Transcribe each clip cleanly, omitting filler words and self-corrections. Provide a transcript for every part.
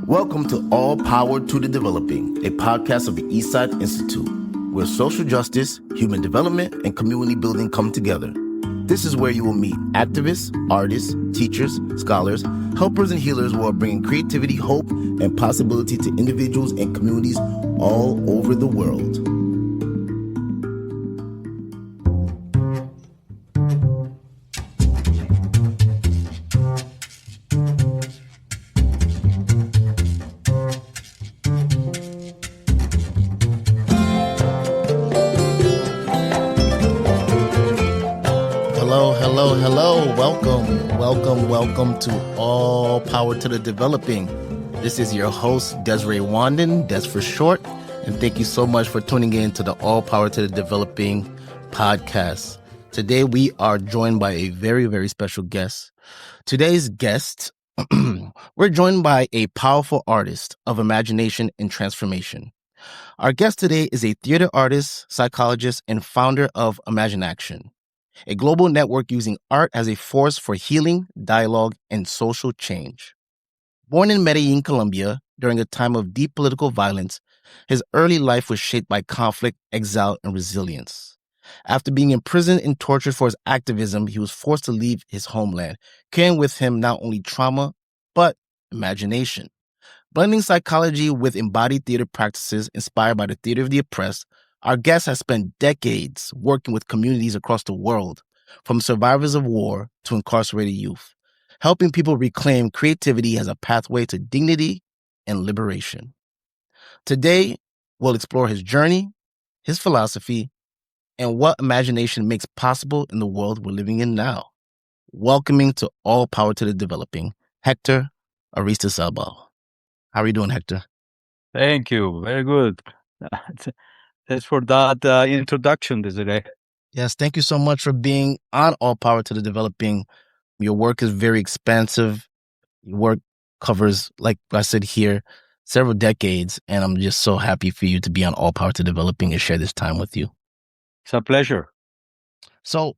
Welcome to All Power to the Developing, a podcast of the Eastside Institute, where social justice, human development, and community building come together. This is where you will meet activists, artists, teachers, scholars, helpers, and healers who are bringing creativity, hope, and possibility to individuals and communities all over the world. Hello. Welcome to All Power to the Developing. This is your host, Desiree Wanden, Des for short, and thank you so much for tuning in to the All Power to the Developing podcast. Today, we are joined by a very, very special guest. Today's guest, we're joined by a powerful artist of imagination and transformation. Our guest today is a theater artist, psychologist, and founder of ImaginAction, a global network using art as a force for healing, dialogue, and social change. Born in Medellín, Colombia, during a time of deep political violence, his early life was shaped by conflict, exile, and resilience. After being imprisoned and tortured for his activism, he was forced to leave his homeland, carrying with him not only trauma, but imagination. Blending psychology with embodied theater practices inspired by the theater of the oppressed, our guest has spent decades working with communities across the world, from survivors of war to incarcerated youth, helping people reclaim creativity as a pathway to dignity and liberation. Today, we'll explore his journey, his philosophy, and what imagination makes possible in the world we're living in now. Welcoming to All Power to the Developing, Hector Aristizabal. How are you doing, Hector? Thank you. Very good. Thanks for that introduction, Desiree. Yes, thank you so much for being on All Power to the Developing. Your work is very expansive. Your work covers, like I said here, several decades, and I'm just so happy for you to be on All Power to Developing and share this time with you. It's a pleasure. So,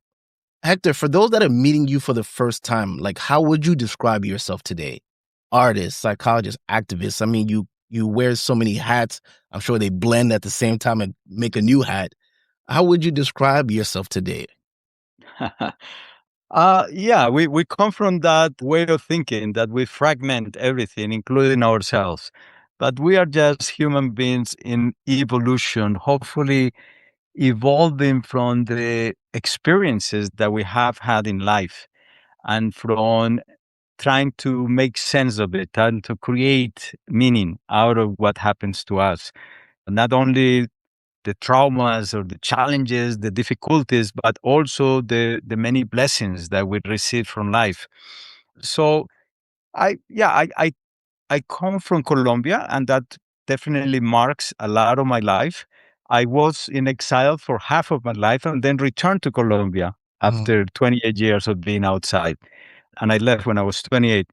Hector, for those that are meeting you for the first time, like, how would you describe yourself today? Artist, psychologist, activist. I mean, you wear so many hats. I'm sure they blend at the same time and make a new hat. How would you describe yourself today? We come from that way of thinking that we fragment everything, including ourselves. But we are just human beings in evolution, hopefully evolving from the experiences that we have had in life and from trying to make sense of it and to create meaning out of what happens to us. Not only the traumas or the challenges, the difficulties, but also the many blessings that we receive from life. So I come from Colombia, and that definitely marks a lot of my life. I was in exile for half of my life and then returned to Colombia after 28 years of being outside. And I left when I was 28.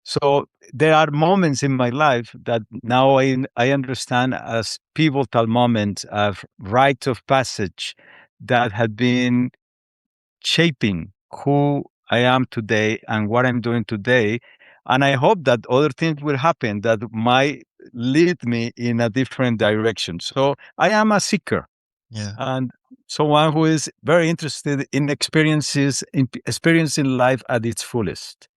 So there are moments in my life that now I understand as pivotal moments of rites of passage that have been shaping who I am today and what I'm doing today. And I hope that other things will happen that might lead me in a different direction. So I am a seeker. Yeah. And someone who is very interested in experiencing life at its fullest.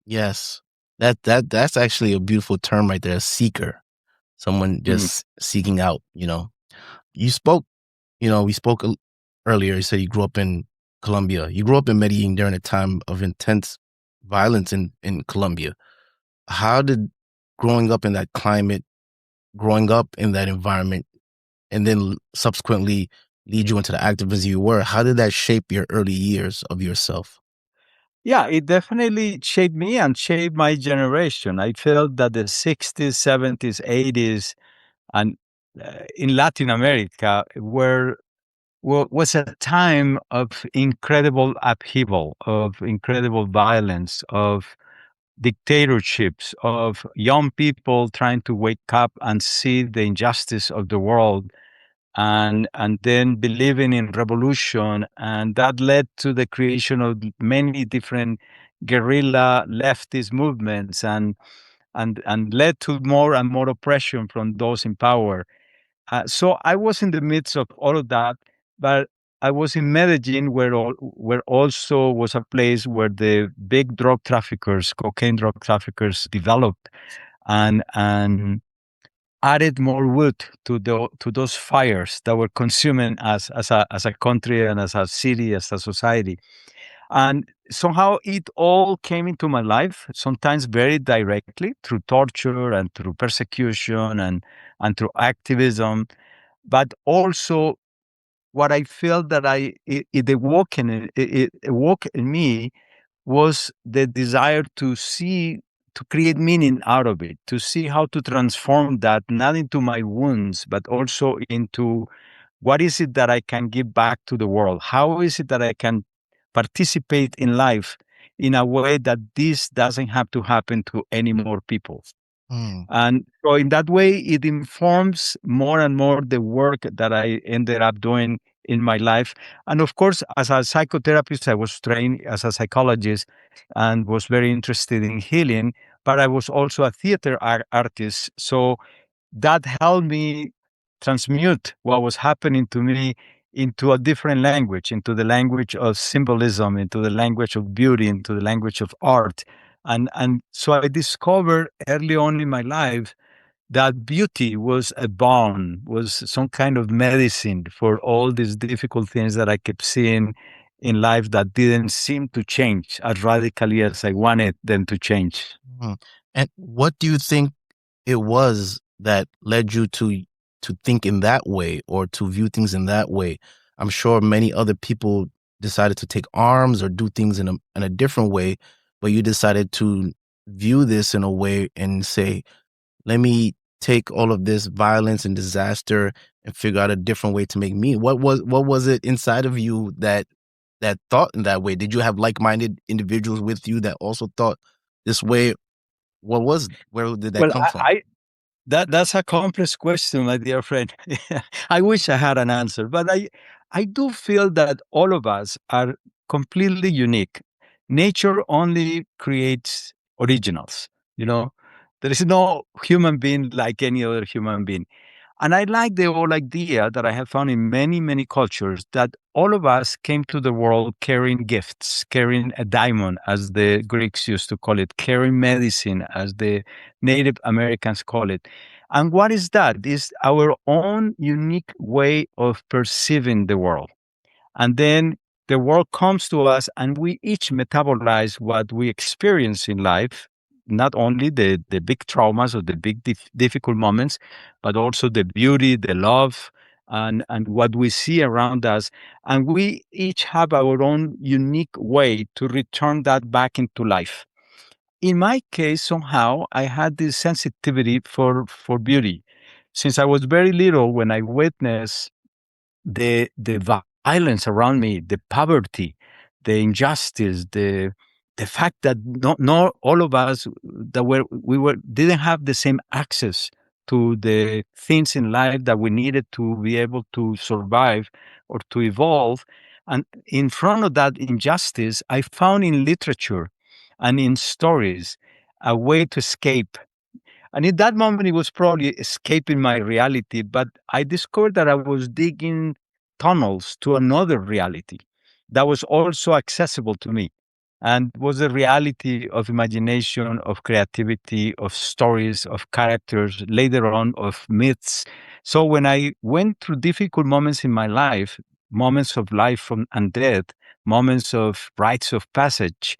Yes. That's actually a beautiful term right there, a seeker. Someone just seeking out, You spoke, we spoke earlier, you said you grew up in Colombia. You grew up in Medellín during a time of intense violence in Colombia. How did growing up in that climate, growing up in that environment, and then subsequently lead you into the activism you were, how did that shape your early years of yourself? Yeah, it definitely shaped me and shaped my generation. I felt that the 60s, 70s, 80s, and in Latin America was a time of incredible upheaval, of incredible violence, of dictatorships, of young people trying to wake up and see the injustice of the world and then believing in revolution. And that led to the creation of many different guerrilla leftist movements. And and led to more and more oppression from those in power. So I was in the midst of all of that, but I was in Medellin, where also was a place where the big drug traffickers, cocaine drug traffickers, developed and added more wood to those fires that were consuming us as a country and as a city, as a society. And somehow it all came into my life, sometimes very directly through torture and through persecution and through activism, but also what I felt that it awoke in me was the desire to create meaning out of it, to see how to transform that not into my wounds, but also into what is it that I can give back to the world? How is it that I can participate in life in a way that this doesn't have to happen to any more people? Mm, And so in that way, it informs more and more the work that I ended up doing in my life. And of course, as a psychotherapist, I was trained as a psychologist and was very interested in healing, but I was also a theater artist. So that helped me transmute what was happening to me into a different language, into the language of symbolism, into the language of beauty, into the language of art. And so I discovered early on in my life that beauty was a balm, was some kind of medicine for all these difficult things that I kept seeing in life that didn't seem to change as radically as I wanted them to change. mm. And what do you think it was that led you to think in that way or to view things in that way? I'm sure many other people decided to take arms or do things in a different way, but you decided to view this in a way and say, let me take all of this violence and disaster and figure out a different way to make me. What was it inside of you that thought in that way? Did you have like-minded individuals with you that also thought this way? Where did that Well, come from? that's a complex question, my dear friend. I wish I had an answer, but I do feel that all of us are completely unique. Nature only creates originals. You know, there is no human being like any other human being. And I like the whole idea that I have found in many, many cultures that all of us came to the world carrying gifts, carrying a diamond, as the Greeks used to call it, carrying medicine, as the Native Americans call it. And what is that? Is our own unique way of perceiving the world. And then the world comes to us, and we each metabolize what we experience in life, not only the big traumas or the big difficult moments, but also the beauty, the love, and what we see around us. And we each have our own unique way to return that back into life. In my case, somehow I had this sensitivity for beauty. Since I was very little, when I witnessed the violence around me, the poverty, the injustice, the fact that not all of us that we didn't have the same access to the things in life that we needed to be able to survive or to evolve. And in front of that injustice, I found in literature and in stories a way to escape. And in that moment, it was probably escaping my reality, but I discovered that I was digging tunnels to another reality that was also accessible to me and was the reality of imagination, of creativity, of stories, of characters, later on of myths. So when I went through difficult moments in my life, moments of life and death, moments of rites of passage,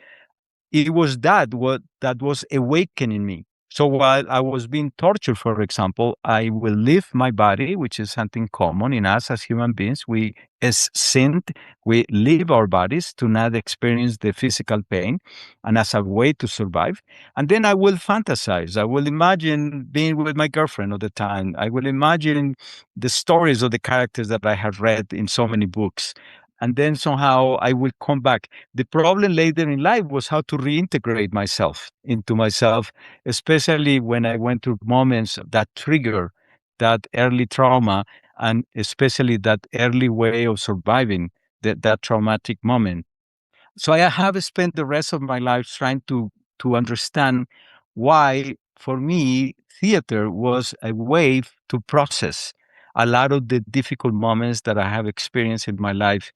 it was that was awakening me. So while I was being tortured, for example, I will leave my body, which is something common in us as human beings. We, as sinned, we leave our bodies to not experience the physical pain and as a way to survive. And then I will fantasize. I will imagine being with my girlfriend all the time. I will imagine the stories of the characters that I have read in so many books. And then somehow I will come back. The problem later in life was how to reintegrate myself into myself, especially when I went through moments that trigger that early trauma and especially that early way of surviving that traumatic moment. So I have spent the rest of my life trying to understand why for me, theater was a way to process a lot of the difficult moments that I have experienced in my life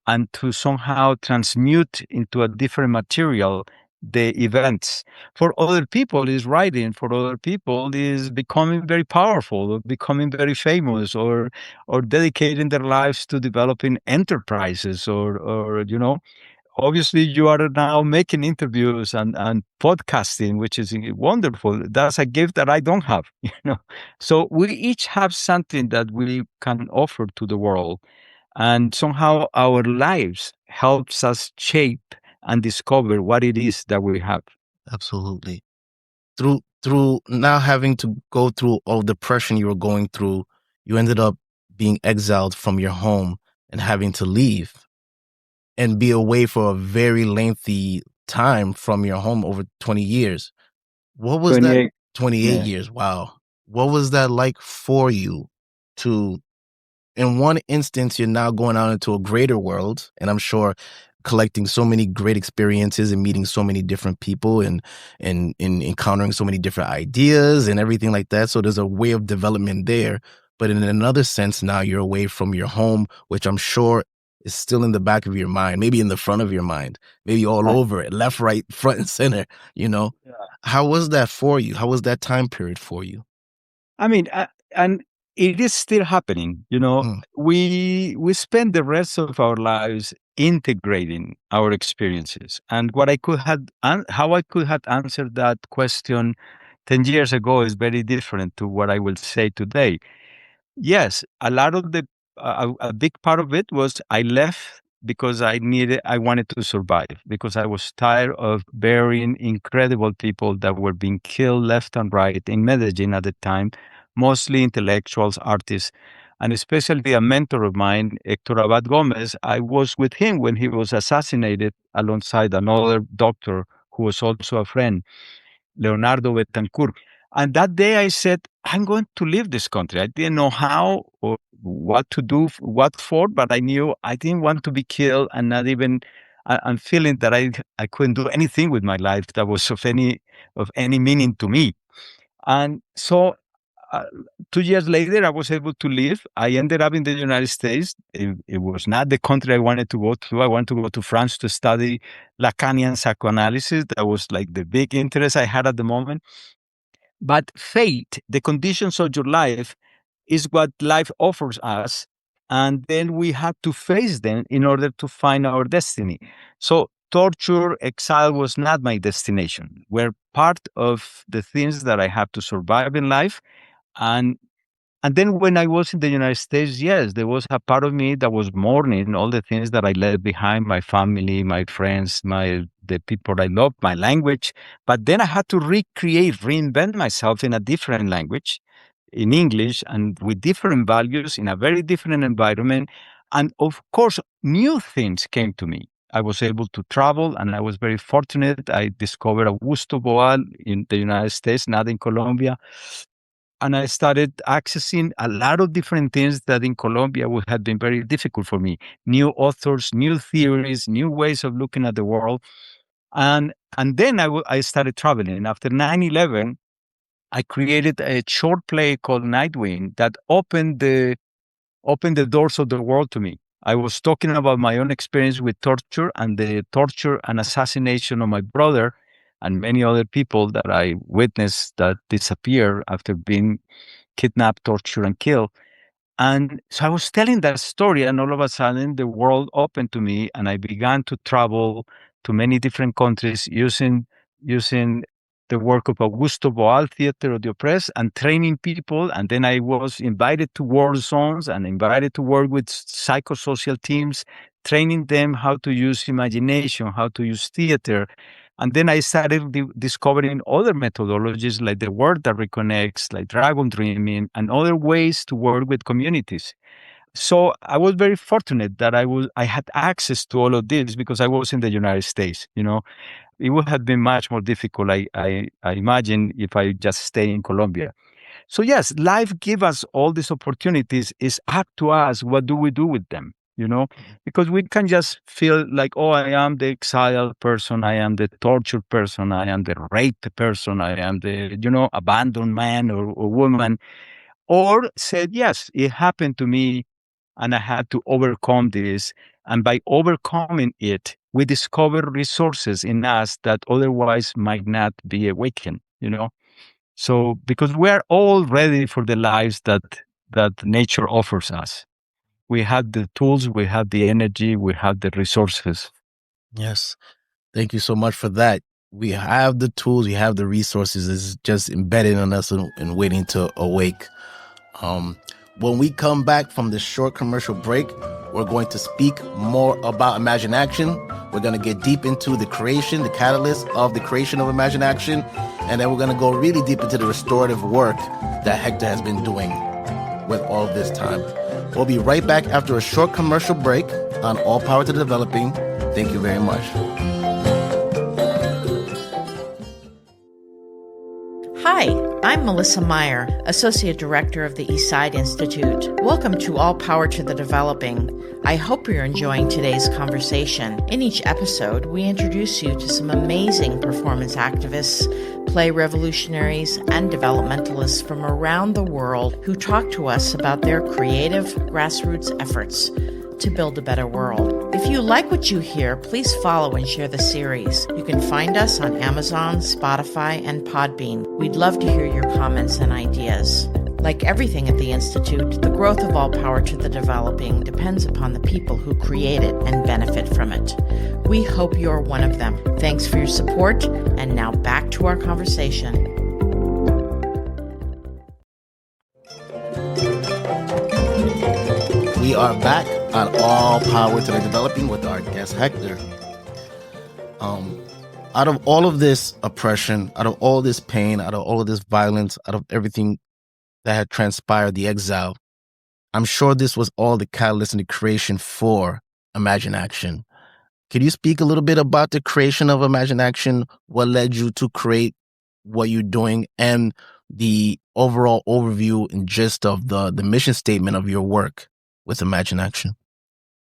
and to somehow transmute into a different material the events. For other people is writing, for other people is becoming very powerful or becoming very famous or dedicating their lives to developing enterprises or obviously you are now making interviews and podcasting, which is wonderful. That's a gift that I don't have, So we each have something that we can offer to the world. And somehow our lives helps us shape and discover what it is that we have. Absolutely. Through now having to go through all the depression you were going through, you ended up being exiled from your home and having to leave and be away for a very lengthy time from your home, over 20 years. What was that? 28. 28 Yeah. years. Wow. What was that like for you to, in one instance, you're now going out into a greater world, and I'm sure collecting so many great experiences and meeting so many different people and encountering so many different ideas and everything like that. So there's a way of development there. But in another sense, now you're away from your home, which I'm sure is still in the back of your mind, maybe in the front of your mind, maybe all I- over it, left, right, front, and center, you know? Yeah. How was that for you? How was that time period for you? I mean, and it is still happening. Mm, We spend the rest of our lives integrating our experiences, and what I could have, how I could have answered that question 10 years ago is very different to what I will say today. Yes, a lot of a big part of it was I left because I wanted to survive because I was tired of burying incredible people that were being killed left and right in Medellín at the time, mostly intellectuals, artists, and especially a mentor of mine, Hector Abad Gomez. I was with him when he was assassinated alongside another doctor who was also a friend. Leonardo Betancourt. And that day I said, I'm going to leave this country. I didn't know how or what to do, what for, but I knew I didn't want to be killed and not even, I'm feeling that I couldn't do anything with my life that was of any meaning to me. And so uh, 2 years later, I was able to leave. I ended up in the United States. It was not the country I wanted to go to. I wanted to go to France to study Lacanian psychoanalysis. That was like the big interest I had at the moment. But fate, the conditions of your life, is what life offers us. And then we have to face them in order to find our destiny. So torture, exile was not my destination. Were part of the things that I have to survive in life. And and then when I was in the United States, yes, there was a part of me that was mourning all the things that I left behind, my family, my friends, the people I love, my language. But then I had to recreate, reinvent myself in a different language, in English, and with different values, in a very different environment. And of course, new things came to me. I was able to travel, and I was very fortunate. I discovered Augusto Boal in the United States, not in Colombia, and I started accessing a lot of different things that in Colombia would have been very difficult for me. New authors, new theories, new ways of looking at the world. And then I started traveling. After 9/11, I created a short play called Nightwing that opened the doors of the world to me. I was talking about my own experience with torture and the torture and assassination of my brother and many other people that I witnessed that disappear after being kidnapped, tortured, and killed. And so I was telling that story, and all of a sudden the world opened to me, and I began to travel to many different countries using the work of Augusto Boal, Theater of the Oppressed, and training people. And then I was invited to war zones and invited to work with psychosocial teams, training them how to use imagination, how to use theater. And then I started discovering other methodologies like the work that reconnects, like dragon dreaming, and other ways to work with communities. So I was very fortunate that I had access to all of this because I was in the United States. It would have been much more difficult, I imagine, if I just stay in Colombia. So yes, life gives us all these opportunities. It's up to us. What do we do with them? because we can just feel like, oh, I am the exiled person, I am the tortured person, I am the raped person, I am the, abandoned man or woman, or said, yes, it happened to me and I had to overcome this. And by overcoming it, we discover resources in us that otherwise might not be awakened. So because we're all ready for the lives that nature offers us. We have the tools, we have the energy, we have the resources. Yes. Thank you so much for that. We have the tools, we have the resources. It's just embedded in us and waiting to awake. When we come back from this short commercial break, we're going to speak more about ImaginAction. We're going to get deep into the creation, the catalyst of the creation of ImaginAction. And then we're going to go really deep into the restorative work that Hector has been doing with all of this time. We'll be right back after a short commercial break on All Power to Developing. Thank you very much. Hi, I'm Melissa Meyer, Associate Director of the Eastside Institute. Welcome to All Power to the Developing. I hope you're enjoying today's conversation. In each episode, we introduce you to some amazing performance activists, play revolutionaries, and developmentalists from around the world who talk to us about their creative grassroots efforts to build a better world. If you like what you hear, please follow and share the series. You can find us on Amazon, Spotify, and Podbean. We'd love to hear your comments and ideas. Like everything at the Institute, the growth of All Power to the Developing depends upon the people who create it and benefit from it. We hope you're one of them. Thanks for your support, and now back to our conversation. We are back on All Power to the Developing with our guest Hector. Out of all of this oppression, out of all this pain, out of all of this violence, out of everything that had transpired, the exile, I'm sure this was all the catalyst and the creation for ImaginAction. Could you speak a little bit about the creation of ImaginAction? What led you to create what you're doing, and the overall overview and gist of the mission statement of your work with ImaginAction?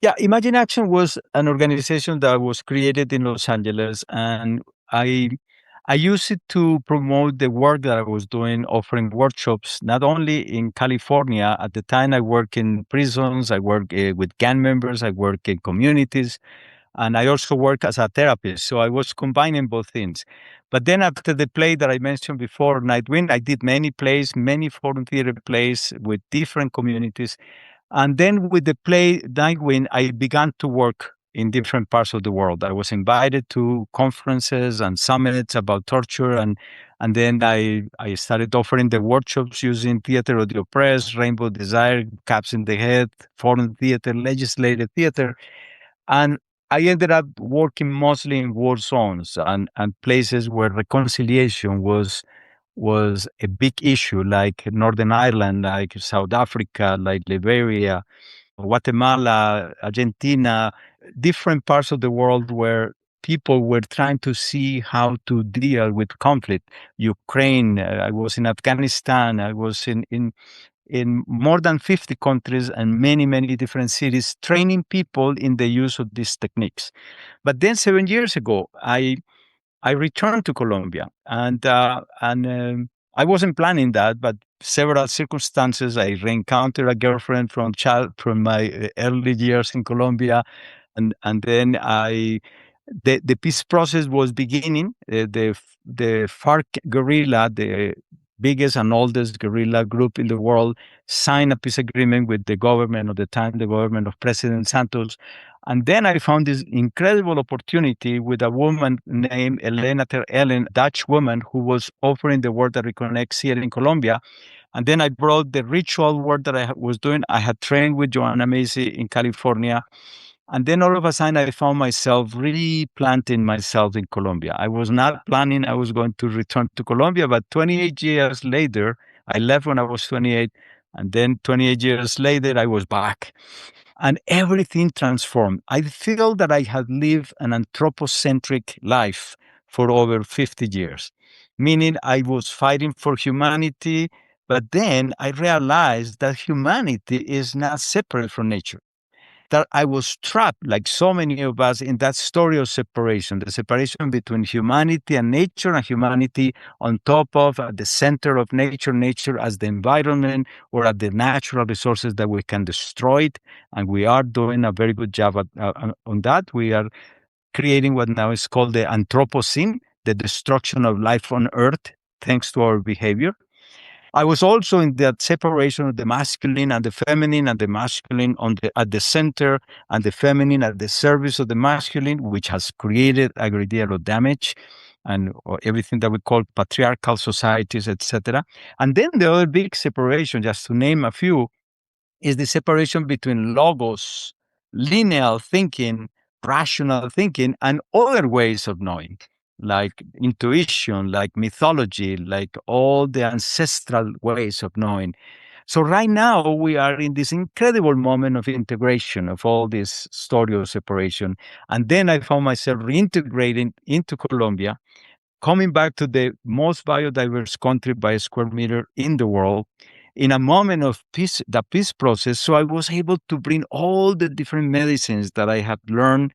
Yeah, ImaginAction was an organization that was created in Los Angeles, and I used it to promote the work that I was doing, offering workshops, not only in California. At the time, I worked in prisons, I worked with gang members, I worked in communities, and I also work as a therapist. So I was combining both things. But then after the play that I mentioned before, Nightwinds, I did many plays, many foreign theater plays with different communities. And then with the play Nightwinds, I began to work in different parts of the world. I was invited to conferences and summits about torture. And then I started offering the workshops using Theater of the Oppressed, Rainbow Desire, Caps in the Head, foreign theater, legislative theater. And I ended up working mostly in war zones and places where reconciliation was a big issue, like Northern Ireland, like South Africa, like Liberia, Guatemala, Argentina, different parts of the world where people were trying to see how to deal with conflict. Ukraine, I was in Afghanistan, I was in more than 50 countries and many, many different cities, training people in the use of these techniques. But then 7 years ago, I returned to Colombia, and I wasn't planning that, but several circumstances. I reencountered a girlfriend from my early years in Colombia, and then the peace process was beginning. The FARC guerrilla, the biggest and oldest guerrilla group in the world, signed a peace agreement with the government of the time, the government of President Santos. And then I found this incredible opportunity with a woman named Elena Ter Ellen, Dutch woman, who was offering the work that reconnects here in Colombia. And then I brought the ritual work that I was doing. I had trained with Joanna Macy in California. And then all of a sudden, I found myself replanting myself in Colombia. I was not planning I was going to return to Colombia, but 28 years later, I left when I was 28. And then 28 years later, I was back. And everything transformed. I feel that I had lived an anthropocentric life for over 50 years, meaning I was fighting for humanity, but then I realized that humanity is not separate from nature. that I was trapped, like so many of us, in that story of separation, the separation between humanity and nature, and humanity on top of, at the center of nature, nature as the environment, or at the natural resources that we can destroy it. And we are doing a very good job on that. We are creating what now is called the Anthropocene, the destruction of life on Earth, thanks to our behavior. I was also in that separation of the masculine and the feminine, and the masculine at the center, and the feminine at the service of the masculine, which has created a great deal of damage and everything that we call patriarchal societies, etc. And then the other big separation, just to name a few, is the separation between logos, linear thinking, rational thinking, and other ways of knowing, like intuition, like mythology, like all the ancestral ways of knowing. So right now we are in this incredible moment of integration of all this story of separation. And then I found myself reintegrating into Colombia, coming back to the most biodiverse country by square meter in the world, in a moment of peace, the peace process. So I was able to bring all the different medicines that I had learned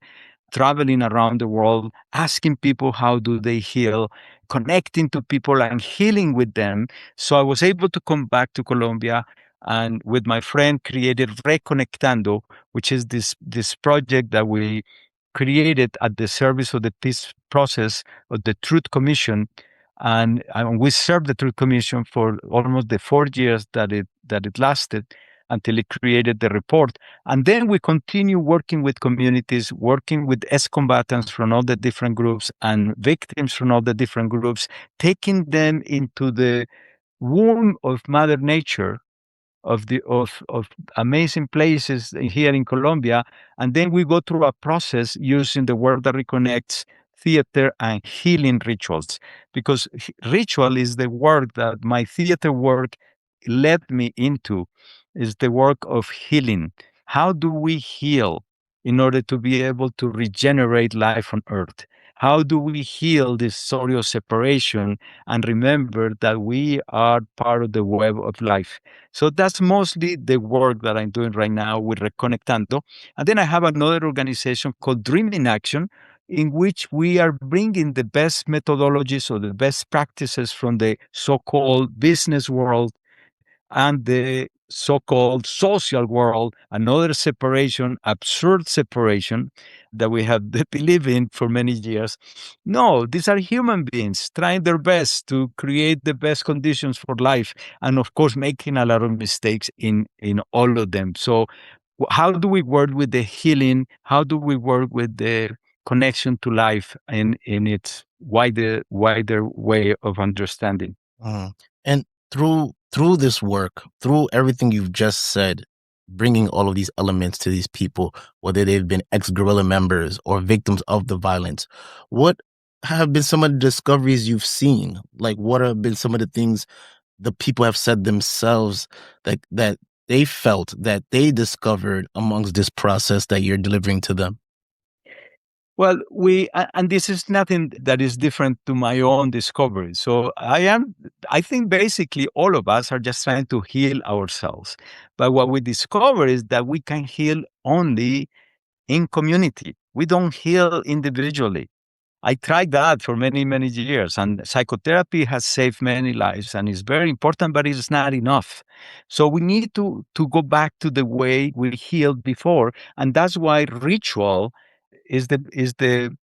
traveling around the world, asking people how do they heal, connecting to people and healing with them. So I was able to come back to Colombia, and with my friend created Reconectando, which is this project that we created at the service of the peace process of the Truth Commission. And we served the Truth Commission for almost the 4 years that it lasted, until it created the report. And then we continue working with communities, working with ex-combatants from all the different groups and victims from all the different groups, taking them into the womb of Mother Nature, of amazing places here in Colombia. And then we go through a process using the work that reconnects theater and healing rituals, because ritual is the work that my theater work led me into, is the work of healing. How do we heal in order to be able to regenerate life on Earth? How do we heal this story of separation and remember that we are part of the web of life? So that's mostly the work that I'm doing right now with Reconectando. And then I have another organization called reenacttion, in which we are bringing the best methodologies or the best practices from the so-called business world and the so-called social world, another separation, absurd separation that we have believed in for many years. No, these are human beings trying their best to create the best conditions for life, and of course making a lot of mistakes in all of them. So how do we work with the healing? How do we work with the connection to life in its wider way of understanding? And through this work, through everything you've just said, bringing all of these elements to these people, whether they've been ex-guerrilla members or victims of the violence, what have been some of the discoveries you've seen? Like, what have been some of the things the people have said themselves that they felt, that they discovered amongst this process that you're delivering to them? Well, and this is nothing that is different to my own discovery. So I think basically all of us are just trying to heal ourselves. But what we discover is that we can heal only in community. We don't heal individually. I tried that for many, many years, and psychotherapy has saved many lives and is very important, but it's not enough. So we need to go back to the way we healed before. And that's why ritual is the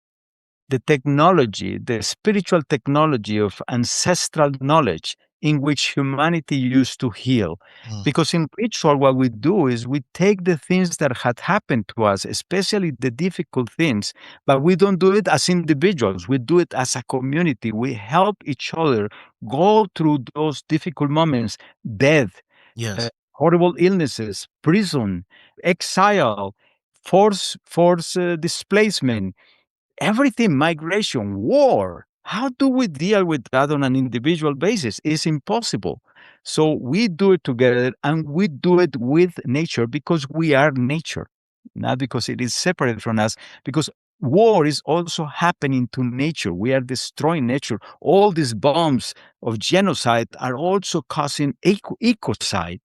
technology, the spiritual technology of ancestral knowledge in which humanity used to heal. Because in ritual, what we do is we take the things that had happened to us, especially the difficult things, but we don't do it as individuals. We do it as a community. We help each other go through those difficult moments, death, Yes. horrible illnesses, prison, exile, force displacement, everything, migration, war. How do we deal with that on an individual basis? It's impossible. So we do it together, and we do it with nature because we are nature, not because it is separate from us, because war is also happening to nature. We are destroying nature. All these bombs of genocide are also causing ecocide.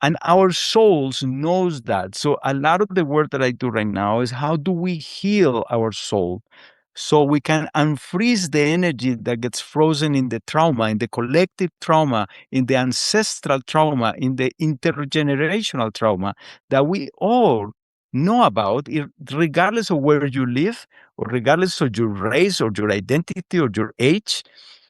And our souls knows that. So a lot of the work that I do right now is how do we heal our soul so we can unfreeze the energy that gets frozen in the trauma, in the collective trauma, in the ancestral trauma, in the intergenerational trauma that we all know about, regardless of where you live, or regardless of your race or your identity or your age,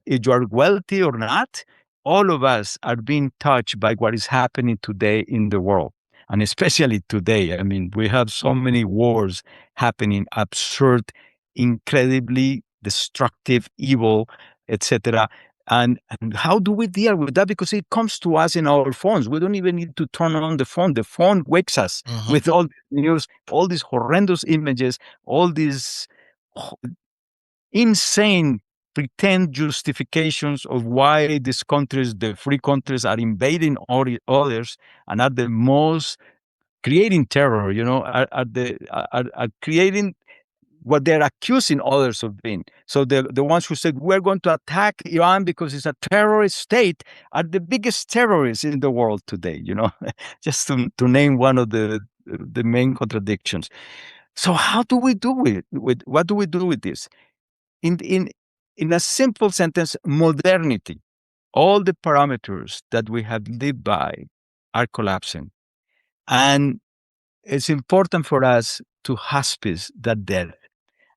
if you are wealthy or not. All of us are being touched by what is happening today in the world. And especially today, I mean, we have so many wars happening, absurd, incredibly destructive, evil, etc. And how do we deal with that? Because it comes to us in our phones. We don't even need to turn on the phone. The phone wakes us with all the news, all these horrendous images, all these insane pretend justifications of why these countries, the free countries, are invading others and are the most creating terror, are creating what they're accusing others of being. So the ones who said, we're going to attack Iran because it's a terrorist state, are the biggest terrorists in the world today, just to name one of the main contradictions. So how do we do it? What do we do with this? In a simple sentence, modernity, all the parameters that we have lived by are collapsing. And it's important for us to hospice that death.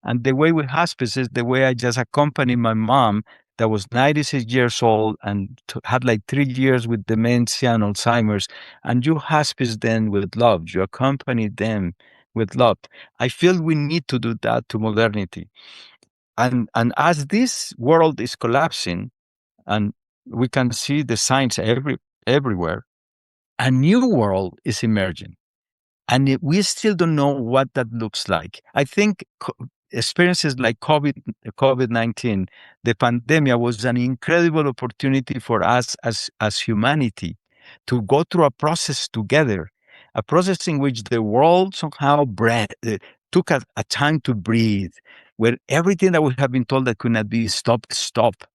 And the way we hospice is the way I just accompanied my mom that was 96 years old and had like 3 years with dementia and Alzheimer's. And you hospice them with love. You accompany them with love. I feel we need to do that to modernity. And as this world is collapsing, and we can see the signs everywhere, a new world is emerging. And we still don't know what that looks like. I think experiences like COVID-19, the pandemic, was an incredible opportunity for us as humanity to go through a process together, a process in which the world somehow took a time to breathe, where everything that we have been told that could not be stopped,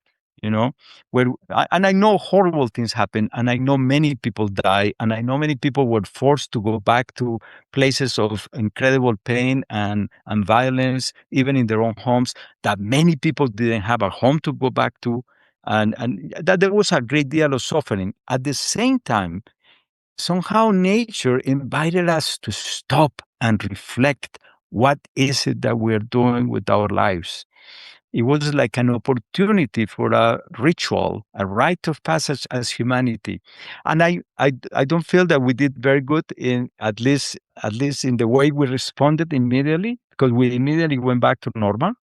and I know horrible things happen, and I know many people die, and I know many people were forced to go back to places of incredible pain and violence, even in their own homes, that many people didn't have a home to go back to, and that there was a great deal of suffering. At the same time, somehow nature invited us to stop and reflect. What is it that we're doing with our lives? It was like an opportunity for a ritual, a rite of passage as humanity. And I don't feel that we did very good in at least in the way we responded immediately, because we immediately went back to normal,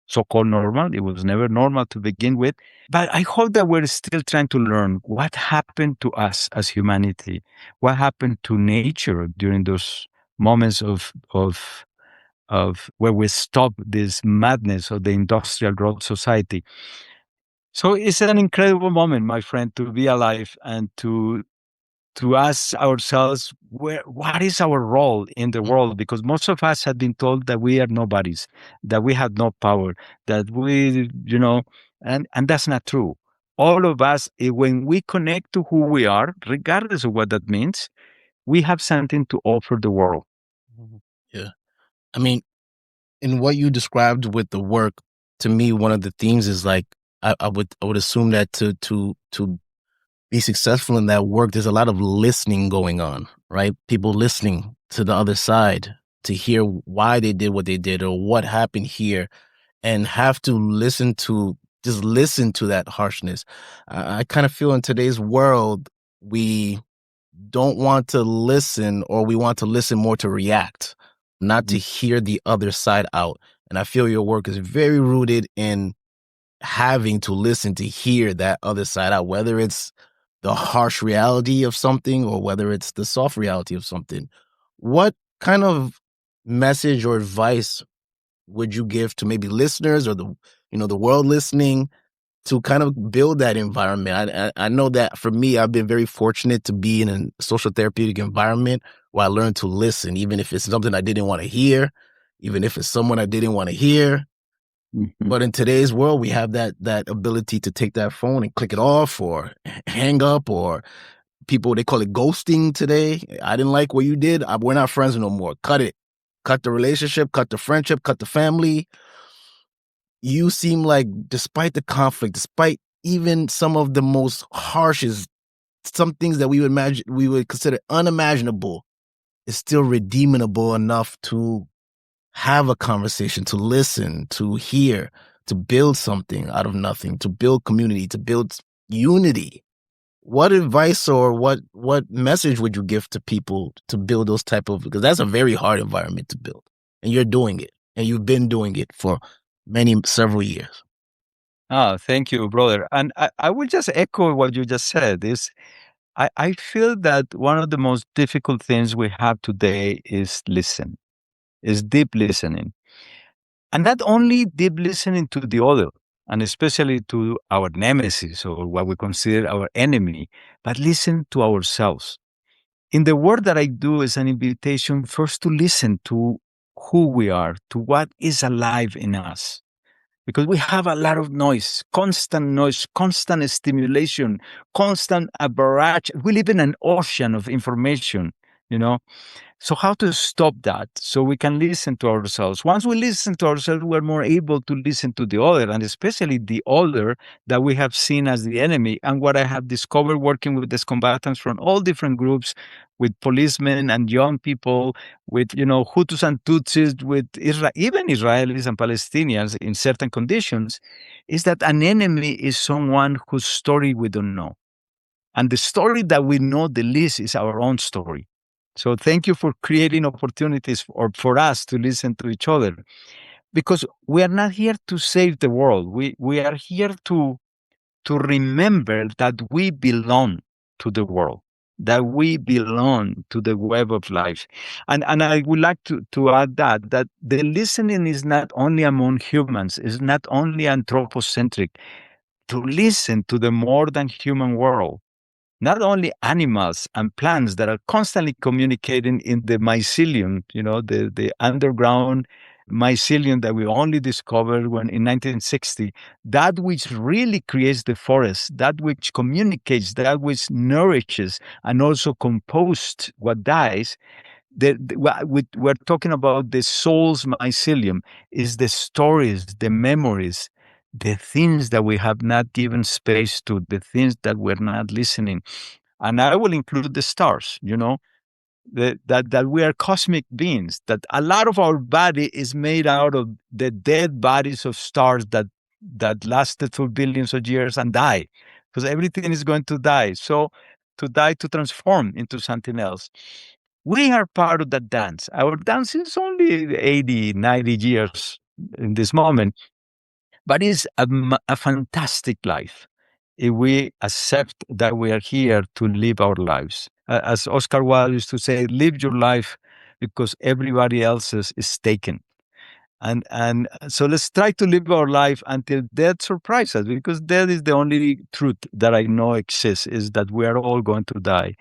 so-called normal. It was never normal to begin with. But I hope that we're still trying to learn what happened to us as humanity, what happened to nature during those moments of where we stop this madness of the industrial growth society. So it's an incredible moment, my friend, to be alive and to ask ourselves, what is our role in the world? Because most of us have been told that we are nobodies, that we have no power, that we, and that's not true. All of us, when we connect to who we are, regardless of what that means, we have something to offer the world. Yeah. I mean, in what you described with the work, to me, one of the themes is like, I would assume that to be successful in that work, there's a lot of listening going on, right? People listening to the other side to hear why they did what they did or what happened here, and have to listen to that harshness. I kind of feel in today's world, we don't want to listen, or we want to listen more to react, not to hear the other side out. And I feel your work is very rooted in having to listen to hear that other side out, whether it's the harsh reality of something or whether it's the soft reality of something. What kind of message or advice would you give to maybe listeners or the world listening to kind of build that environment? I know that for me, I've been very fortunate to be in a social therapeutic environment where I learned to listen, even if it's something I didn't want to hear, even if it's someone I didn't want to hear. Mm-hmm. But in today's world, we have that ability to take that phone and click it off or hang up or people, they call it ghosting today. I didn't like what you did. We're not friends no more. Cut it. Cut the relationship, cut the friendship, cut the family. You seem like, despite the conflict, despite even some of the most harshest, some things that we would consider unimaginable, is still redeemable enough to have a conversation, to listen, to hear, to build something out of nothing, to build community, to build unity. What advice or what message would you give to people to build those type of, because that's a very hard environment to build, and you're doing it, and you've been doing it for several years. Thank you, brother. And I will just echo what you just said. I feel that one of the most difficult things we have today is deep listening. And not only deep listening to the other, and especially to our nemesis or what we consider our enemy, but listen to ourselves. In the work that I do is an invitation first to listen to who we are, to what is alive in us. Because we have a lot of noise, constant stimulation, constant barrage. We live in an ocean of information, you know. So how to stop that so we can listen to ourselves? Once we listen to ourselves, we're more able to listen to the other, and especially the other that we have seen as the enemy. And what I have discovered working with these combatants from all different groups, with policemen and young people, with Hutus and Tutsis, with even Israelis and Palestinians in certain conditions, is that an enemy is someone whose story we don't know. And the story that we know the least is our own story. So thank you for creating opportunities for us to listen to each other, because we are not here to save the world. We are here to remember that we belong to the world, that we belong to the web of life. And I would like to add that the listening is not only among humans, is not only anthropocentric, to listen to the more than human world. Not only animals and plants that are constantly communicating in the mycelium, the underground mycelium that we only discovered in 1960, that which really creates the forest, that which communicates, that which nourishes and also composts what dies. We're talking about the soul's mycelium, is the stories, the memories, the things that we have not given space to, the things that we're not listening. And I will include the stars, that we are cosmic beings, that a lot of our body is made out of the dead bodies of stars that lasted for billions of years and die, because everything is going to die. So to die, to transform into something else. We are part of that dance. Our dance is only 80, 90 years in this moment, but it's a fantastic life if we accept that we are here to live our lives. As Oscar Wilde used to say, live your life because everybody else's is taken. And so let's try to live our life until death surprises us, because death is the only truth that I know exists, is that we are all going to die.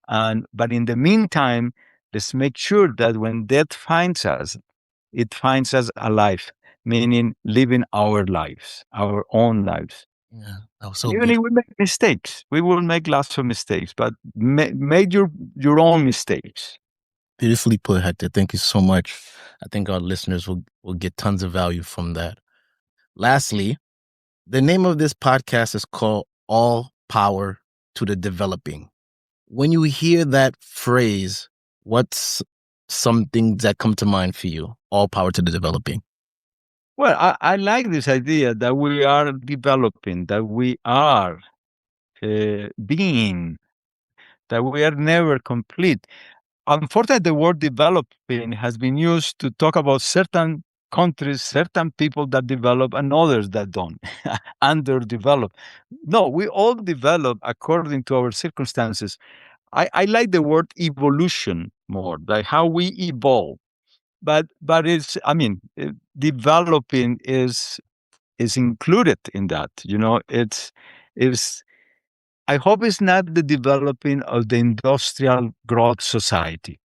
But in the meantime, let's make sure that when death finds us, it finds us alive, meaning living our lives, our own lives. Yeah, that was so Even if we make mistakes, we will make lots of mistakes, but make your own mistakes. beautifully put, Hector. Thank you so much. I think our listeners will get tons of value from that. Lastly, the name of this podcast is called All Power to the Developing. When you hear that phrase, what's something that come to mind for you? All power to the developing. Well, I like this idea that we are developing, that we are being, that we are never complete. Unfortunately, the word developing has been used to talk about certain countries, certain people that develop and others that don't, underdeveloped. No, we all develop according to our circumstances. I like the word evolution more, like how we evolve. But it's, developing is included in that. It's I hope it's not the developing of the industrial growth society.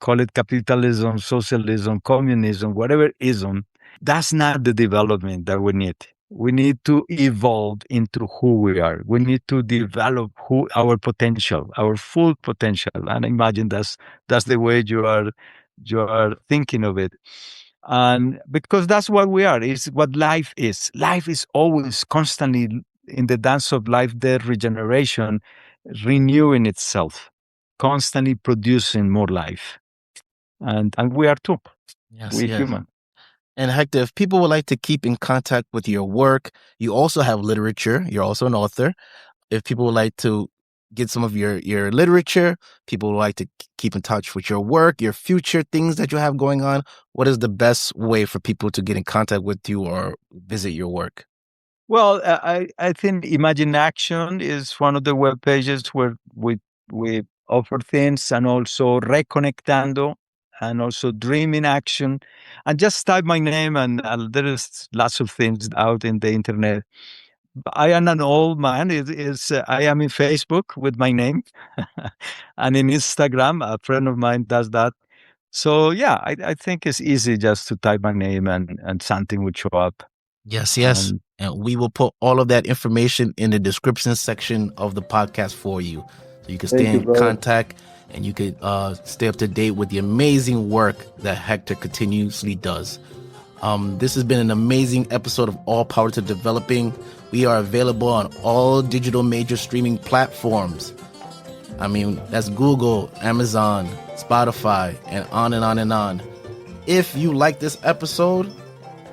Call it capitalism, socialism, communism, whatever ism. That's not the development that we need. We need to evolve into who we are. We need to develop our potential, our full potential. And I imagine that's the way you are thinking of it. And because that's what we are, is what life is. Life is always constantly in the dance of life, the regeneration, renewing itself, constantly producing more life. And we are too. Yes, We're yes. human. And Hector, if people would like to keep in contact with your work, you also have literature. You're also an author. If people would like to get some of your literature, people would like to keep in touch with your work, your future things that you have going on, what is the best way for people to get in contact with you or visit your work? Well, I think ImaginAction is one of the web pages where we offer things, and also Reconectando, and also Dream in Action. And just type my name, and there is lots of things out in the internet. I am an old man. I am in Facebook with my name, and in Instagram, a friend of mine does that. So yeah, I think it's easy just to type my name, and something would show up. Yes, yes. And And we will put all of that information in the description section of the podcast for you. So you can stay in contact, and you can stay up to date with the amazing work that Hector continuously does. This has been an amazing episode of All Power to Developing. We are available on all digital major streaming platforms. I mean, that's Google, Amazon, Spotify, and on and on and on. If you like this episode,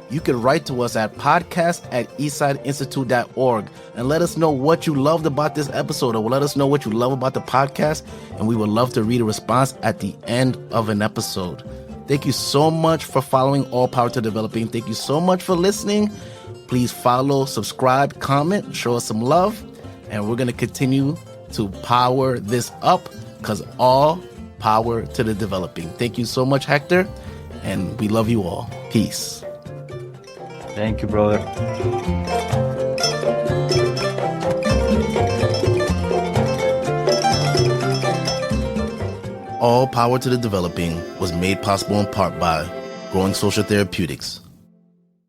you can write to us at podcast@eastsideinstitute.org and let us know what you loved about this episode, or let us know what you love about the podcast, and we would love to read a response at the end of an episode. Thank you so much for following All Power to Developing. Thank you so much for listening. Please follow, subscribe, comment, show us some love, and we're going to continue to power this up, because all power to the developing. Thank you so much, Hector, and we love you all. Peace. thank you, brother. All Power to the Developing was made possible in part by Growing Social Therapeutics,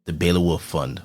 the Baylor Wolf Fund,